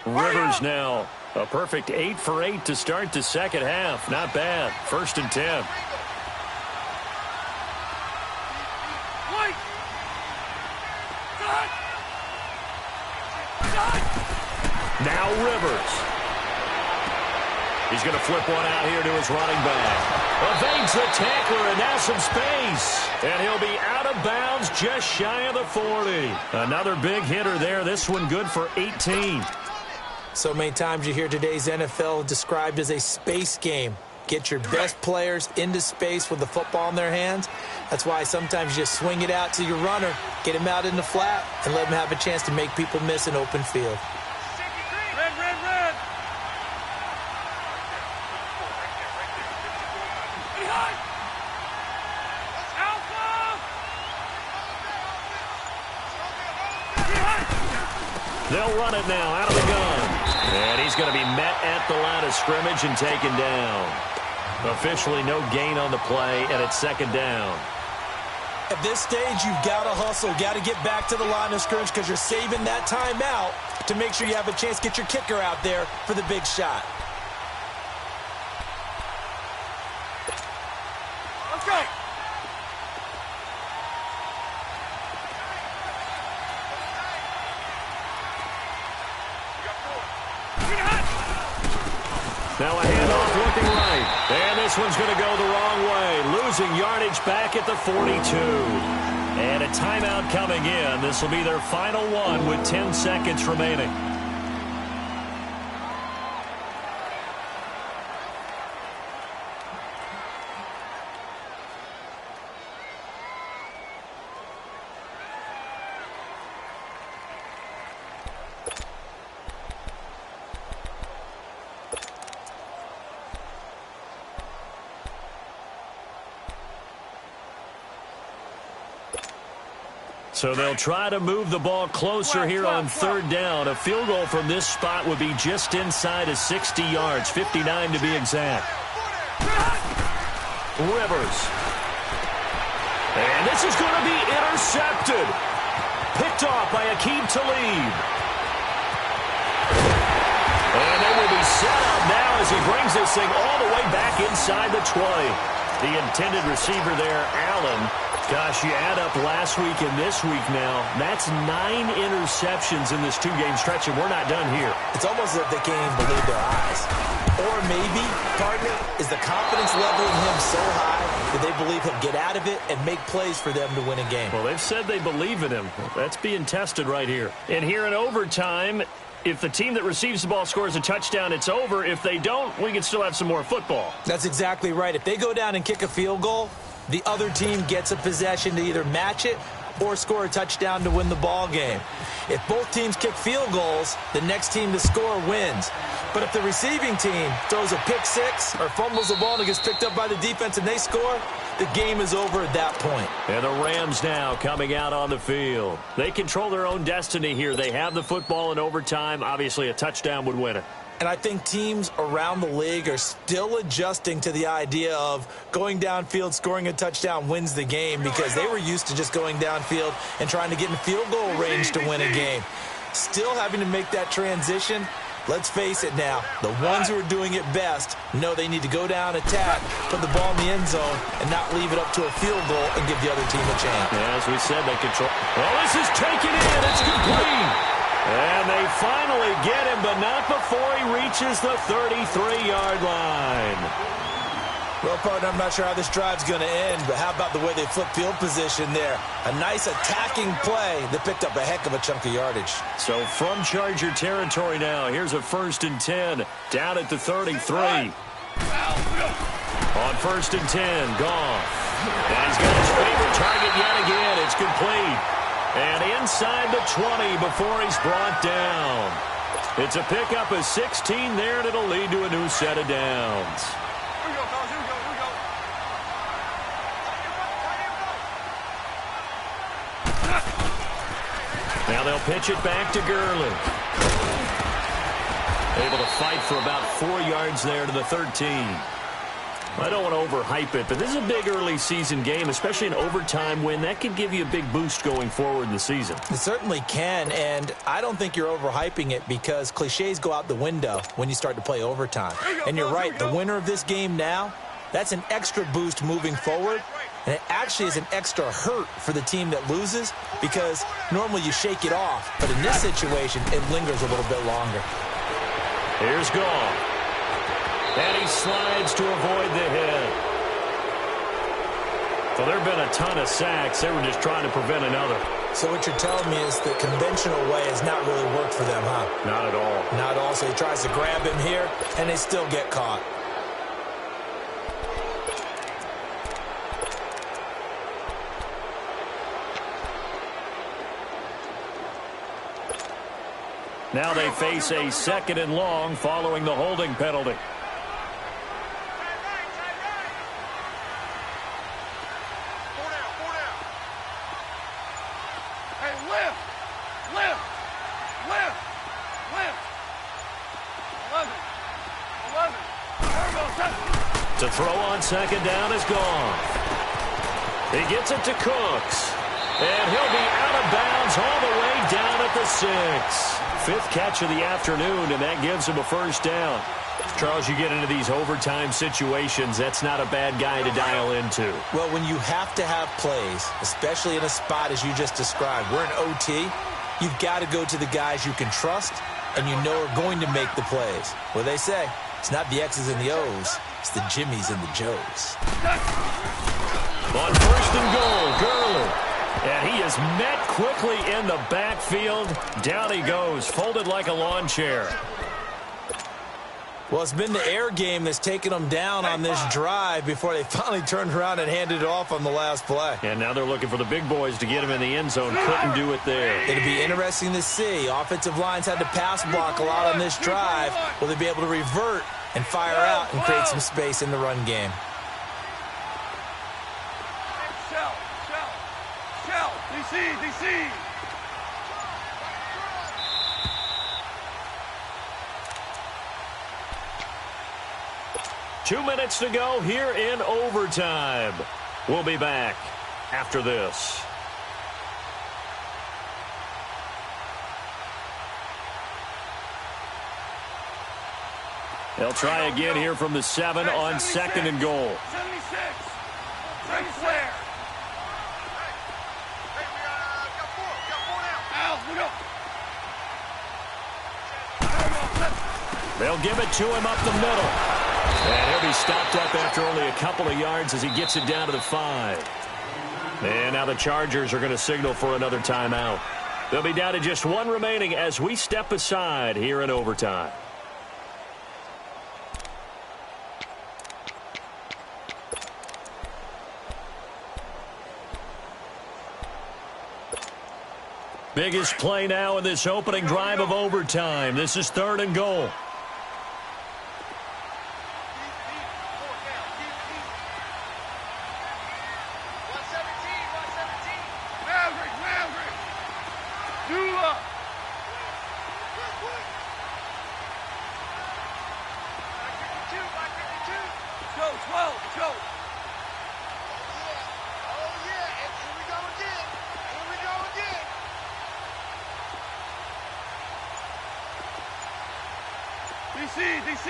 Rivers now a perfect 8 for 8 to start the second half. Not bad. 1st and 10. Now Rivers. He's going to flip one out here to his running back. Evades the tackler, and now some space. And he'll be out of bounds just shy of the 40. Another big hitter there. This one good for 18. So many times you hear today's NFL described as a space game. Get your best players into space with the football in their hands. That's why sometimes you just swing it out to your runner, get him out in the flat, and let him have a chance to make people miss an open field. Red. They'll run it now out of the gun. And he's going to be met at the line of scrimmage and taken down. Officially no gain on the play, and it's second down. At this stage, you've got to hustle, got to get back to the line of scrimmage because you're saving that timeout to make sure you have a chance to get your kicker out there for the big shot. Let's go. Now a handoff looking right. And this one's going to go the wrong way. Losing yardage back at the 42. And a timeout coming in. This will be their final one with 10 seconds remaining. So they'll try to move the ball closer here on third down. A field goal from this spot would be just inside of 60 yards, 59 to be exact. Rivers. And this is going to be intercepted. Picked off by Aqib Talib. And they will be set up now as he brings this thing all the way back inside the 20. The intended receiver there, Allen. Gosh, you add up last week and this week now, that's 9 interceptions in this two-game stretch, and we're not done here. It's almost as if they can't even believe their eyes. Or maybe, partner, is the confidence level in him so high that they believe he'll get out of it and make plays for them to win a game. Well, they've said they believe in him. That's being tested right here. And here in overtime, if the team that receives the ball scores a touchdown, it's over. If they don't, we can still have some more football. That's exactly right. If they go down and kick a field goal, the other team gets a possession to either match it or score a touchdown to win the ball game. If both teams kick field goals, the next team to score wins. But if the receiving team throws a pick six or fumbles the ball and it gets picked up by the defense and they score, the game is over at that point. And the Rams now coming out on the field. They control their own destiny here. They have the football in overtime. Obviously, a touchdown would win it. And I think teams around the league are still adjusting to the idea of going downfield, scoring a touchdown wins the game because they were used to just going downfield and trying to get in field goal range to win a game. Still having to make that transition. Let's face it now, the ones who are doing it best know they need to go down, attack, put the ball in the end zone, and not leave it up to a field goal and give the other team a chance. Yeah, as we said, they control. Well, this is taken in. It's complete. And they finally get him, but not before he reaches the 33-yard line. Well, partner, I'm not sure how this drive's going to end, but how about the way they flip field position there? A nice attacking play that picked up a heck of a chunk of yardage. So from Charger territory now, here's a 1st and 10 down at the 33. On 1st and 10, Goff. And he's got his favorite target yet again. It's complete. And inside the 20 before he's brought down. It's a pickup of 16 there, and it'll lead to a new set of downs. Here we go, fellas. Here we go. Here we go. Now they'll pitch it back to Gurley. Able to fight for about 4 yards there to the 13. I don't want to overhype it, but this is a big early season game, especially an overtime win. That could give you a big boost going forward in the season. It certainly can, and I don't think you're overhyping it because cliches go out the window when you start to play overtime. And you're right, the winner of this game now, that's an extra boost moving forward, and it actually is an extra hurt for the team that loses because normally you shake it off, but in this situation, it lingers a little bit longer. Here's Goff. And he slides to avoid the hit. Well, there have been a ton of sacks. They were just trying to prevent another. So what you're telling me is the conventional way has not really worked for them, huh? Not at all. Not at all. So he tries to grab him here, and they still get caught. Now they face a 2nd and long following the holding penalty. To throw on 2nd down is Goff. He gets it to Cooks. And he'll be out of bounds all the way down at the 6. Fifth catch of the afternoon, and that gives him a first down. Charles, you get into these overtime situations, that's not a bad guy to dial into. Well, when you have to have plays, especially in a spot as you just described, we're in OT, you've got to go to the guys you can trust and you know are going to make the plays. Well, they say, it's not the X's and the O's, it's the Jimmies and the Joes. On first and goal, Gurley. And he is met quickly in the backfield. Down he goes, folded like a lawn chair. Well, it's been the air game that's taken them down on this drive before they finally turned around and handed it off on the last play. And now they're looking for the big boys to get him in the end zone. Couldn't do it there. It'll be interesting to see. Offensive lines had to pass block a lot on this drive. Will they be able to revert and fire out and create some space in the run game? DC. 2 minutes to go here in overtime. We'll be back after this. They'll try again here from the 7 on second and goal. 76. Right flare. They'll give it to him up the middle. And he'll be stopped up after only a couple of yards as he gets it down to the 5. And now the Chargers are going to signal for another timeout. They'll be down to just one remaining as we step aside here in overtime. Biggest play now in this opening drive of overtime. This is third and goal. DC.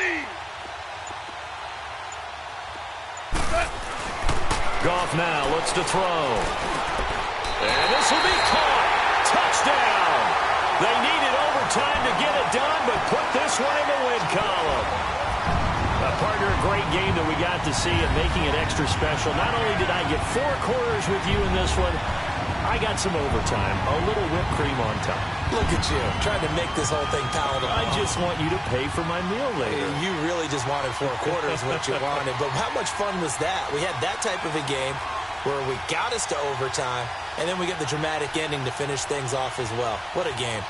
Goff now looks to throw. And this will be caught. Touchdown. They needed overtime to get it done, but put this one in the win column. Partner, a great game that we got to see and making it extra special. Not only did I get 4 quarters with you in this one, I got some overtime, a little whipped cream on top. Look at you, trying to make this whole thing palatable. I just want you to pay for my meal later. You really just wanted 4 quarters, what you wanted. But how much fun was that? We had that type of a game where we got us to overtime, and then we get the dramatic ending to finish things off as well. What a game.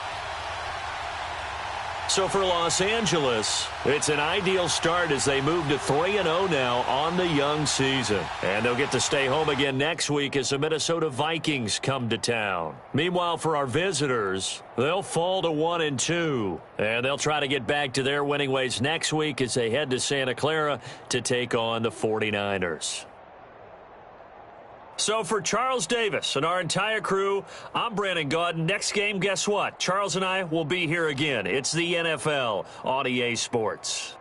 So for Los Angeles, it's an ideal start as they move to 3-0 now on the young season. And they'll get to stay home again next week as the Minnesota Vikings come to town. Meanwhile, for our visitors, they'll fall to 1-2. And they'll try to get back to their winning ways next week as they head to Santa Clara to take on the 49ers. So for Charles Davis and our entire crew, I'm Brandon Gaudin. Next game, guess what? Charles and I will be here again. It's the NFL on EA Sports.